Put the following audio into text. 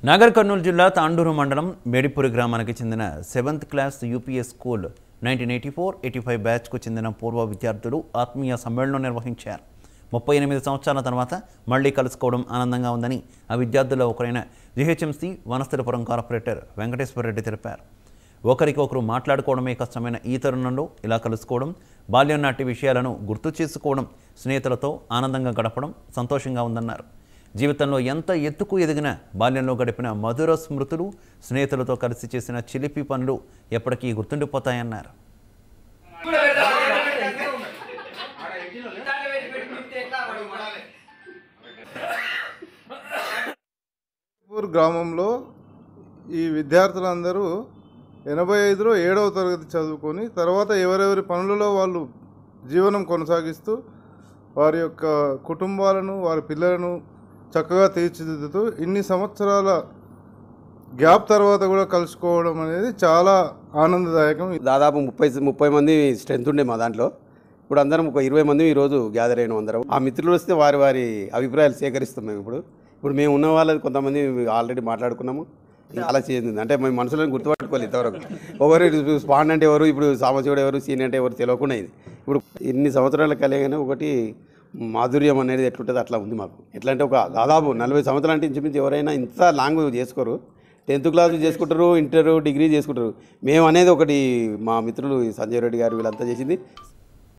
నాగర్ కర్నూలు జిల్లా తాండూరు మండలం మేడిపూరి గ్రామానికి చెందిన 7th క్లాస్ యూపీఎస్ స్కూల్ 1984-85 బ్యాచ్కు చెందిన పూర్వ విద్యార్థులు ఆత్మీయ సమ్మేళనం నిర్వహించారు. 38 సంవత్సరాల తర్వాత మళ్లీ కలుసుకోవడం ఆనందంగా ఉందని ఆ విద్యార్థుల్లో ఒకరైన జీహెచ్ఎంసీ వనస్థలిపురం కార్పొరేటర్ వెంకటేశ్వర రెడ్డి తెలిపారు. ఒకరికొకరు మాట్లాడుకోవడమే కష్టమైన ఈ తరుణంలో ఇలా కలుసుకోవడం, బాల్యం నాటి విషయాలను గుర్తు చేసుకోవడం, స్నేహితులతో ఆనందంగా గడపడం సంతోషంగా ఉందన్నారు. జీవితంలో ఎంత ఎత్తుకు ఎదిగినా బాల్యంలో గడిపిన మధుర స్మృతులు, స్నేహితులతో కలిసి చేసిన చిలిపి పనులు ఎప్పటికీ గుర్తుండిపోతాయన్నారు. గ్రామంలో ఈ విద్యార్థులందరూ 85లో 7వ తరగతి చదువుకొని తర్వాత ఎవరెవరి పనులలో వాళ్ళు జీవనం కొనసాగిస్తూ వారి యొక్క కుటుంబాలను, వారి పిల్లలను చక్కగా తీర్చిదిద్దుతూ ఇన్ని సంవత్సరాల గ్యాప్ తర్వాత కూడా కలుసుకోవడం అనేది చాలా ఆనందదాయకం. దాదాపు 30 మంది స్ట్రెంత్ ఉండే మా దాంట్లో. ఇప్పుడు అందరం ఒక 20 మంది ఈరోజు గ్యాదర్ అయిన అందరం. ఆ మిత్రులు వస్తే వారి అభిప్రాయాలు సేకరిస్తున్నాం. ఇప్పుడు మేము ఉన్న వాళ్ళది కొంతమంది ఆల్రెడీ మాట్లాడుకున్నాము. అలా చేసింది అంటే మేము మనసులో గుర్తుపట్టుకోవాలి ఇంతవరకు. ఒకరు స్పాండ్ అంటే ఎవరు, ఇప్పుడు సామశివుడు ఎవరు, సీన్ అంటే ఎవరు తెలియకుండా ఇది. ఇప్పుడు ఇన్ని సంవత్సరాల కలిగానే ఒకటి మాధుర్యం అనేది ఎట్లుంటుంది అట్లా ఉంది మాకు. ఎట్లా అంటే ఒక దాదాపు 40 సంవత్సరాల నుంచి ఇంచుమించు ఎవరైనా ఇంత లాంగ్ చేసుకోరు. 10th క్లాస్ చేసుకుంటారు, ఇంటర్, డిగ్రీ చేసుకుంటారు. మేము అనేది ఒకటి మా మిత్రులు సంజయ్ రెడ్డి గారు వీళ్ళంతా చేసింది.